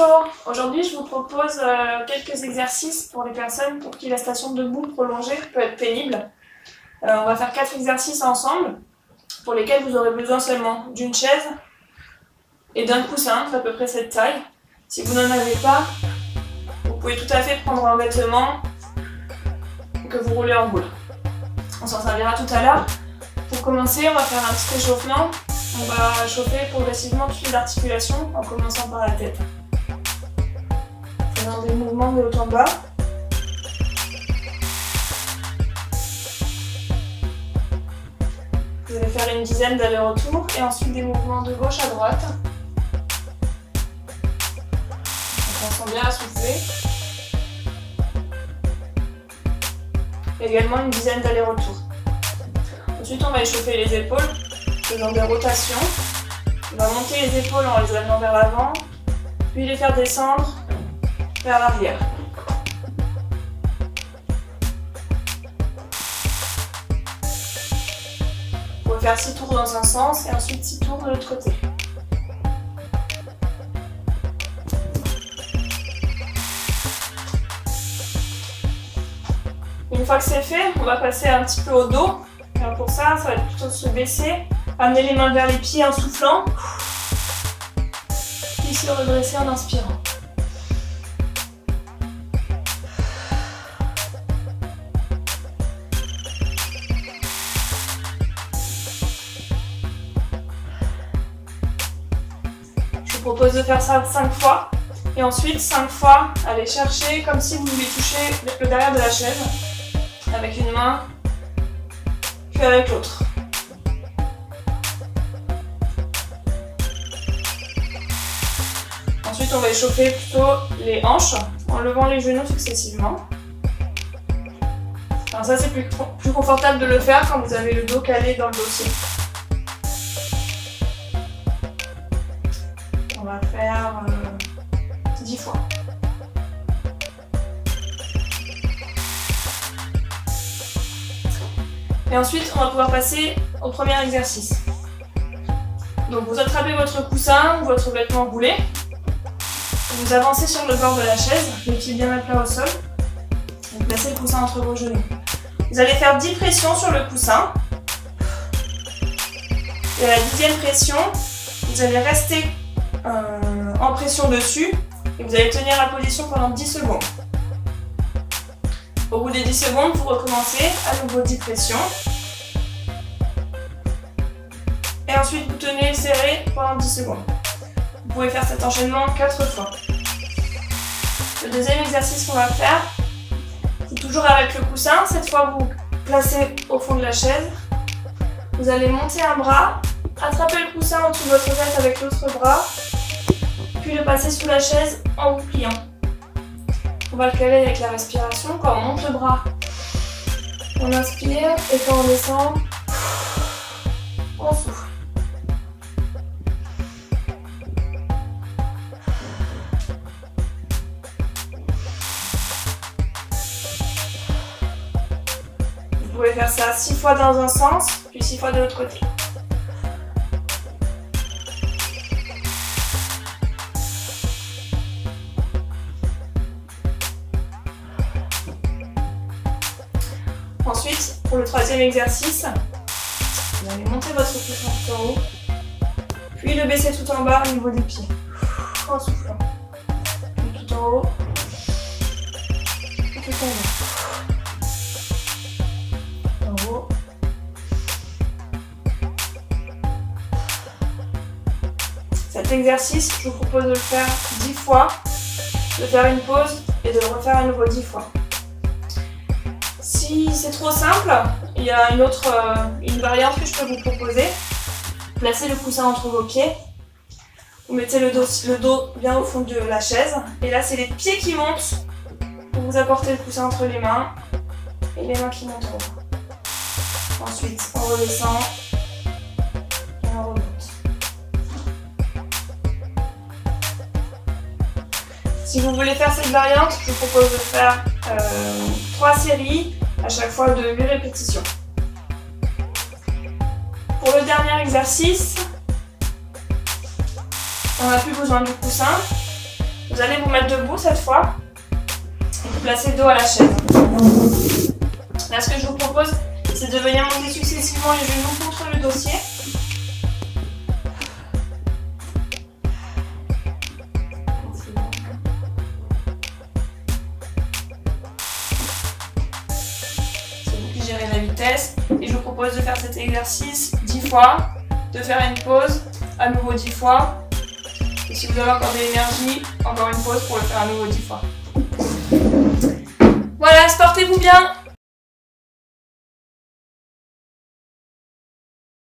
Bonjour, aujourd'hui je vous propose quelques exercices pour les personnes pour qui la station debout prolongée peut être pénible. On va faire 4 exercices ensemble pour lesquels vous aurez besoin seulement d'une chaise et d'un coussin d'à peu près cette taille. Si vous n'en avez pas, vous pouvez tout à fait prendre un vêtement que vous roulez en boule. On s'en servira tout à l'heure. Pour commencer, on va faire un petit échauffement. On va chauffer progressivement toutes les articulations en commençant par la tête. Faisant des mouvements de haut en bas. Vous allez faire une dizaine d'allers-retours et ensuite des mouvements de gauche à droite. Donc on sent bien à souffler. Également une dizaine d'allers-retours. Ensuite, on va échauffer les épaules, faisant des rotations. On va monter les épaules en les amenant vers l'avant, puis les faire descendre vers l'arrière. Vous pouvez faire 6 tours dans un sens et ensuite 6 tours de l'autre côté. Une fois que c'est fait, on va passer un petit peu au dos. Alors pour ça, ça va être plutôt de se baisser, amener les mains vers les pieds en soufflant, puis se redresser en inspirant. Je vous propose de faire ça 5 fois, et ensuite 5 fois, aller chercher comme si vous vouliez toucher le derrière de la chaise, avec une main, puis avec l'autre. Ensuite, on va échauffer plutôt les hanches en levant les genoux successivement. Alors ça, c'est plus confortable de le faire quand vous avez le dos calé dans le dossier. On va faire 10 fois. Et ensuite, on va pouvoir passer au premier exercice. Donc vous attrapez votre coussin ou votre vêtement roulé. Vous avancez sur le bord de la chaise, les pieds bien à plat au sol. Vous placez le coussin entre vos genoux. Vous allez faire 10 pressions sur le coussin. Et à la 10e pression, vous allez rester en pression dessus. Et vous allez tenir la position pendant 10 secondes. Au bout des 10 secondes, vous recommencez à nouveau 10 pressions. Et ensuite, vous tenez serré pendant 10 secondes. Vous pouvez faire cet enchaînement 4 fois. Le deuxième exercice qu'on va faire, c'est toujours avec le coussin. Cette fois, vous placez au fond de la chaise. Vous allez monter un bras, attraper le coussin au-dessus de votre tête avec l'autre bras, puis le passer sous la chaise en vous pliant. On va le caler avec la respiration. Quand on monte le bras, on inspire et quand on descend, on souffle. Vous pouvez faire ça 6 fois dans un sens, puis 6 fois de l'autre côté. Ensuite, pour le troisième exercice, vous allez monter votre coussin tout en haut, puis le baisser tout en bas au niveau des pieds, en soufflant. Puis tout en haut, puis tout en bas. En haut. Cet exercice, je vous propose de le faire 10 fois, de faire une pause et de le refaire à nouveau 10 fois. Si c'est trop simple, il y a une variante que je peux vous proposer. Placez le coussin entre vos pieds. Vous mettez le dos bien au fond de la chaise. Et là, c'est les pieds qui montent. Vous apportez le coussin entre les mains. Et les mains qui montent en haut. Ensuite, on redescend. Et on remonte. Si vous voulez faire cette variante, je vous propose de faire 3 séries. À chaque fois de 8 répétitions. Pour le dernier exercice, on n'a plus besoin du coussin. Vous allez vous mettre debout cette fois et vous placez le dos à la chaise. Là, ce que je vous propose, c'est de venir monter successivement les genoux contre le dossier. C'est vous qui gérez la vitesse. Et je vous propose de faire cet exercice 10 fois, de faire une pause, à nouveau 10 fois. Et si vous avez encore de l'énergie, encore une pause pour le faire à nouveau 10 fois. Voilà, portez-vous bien!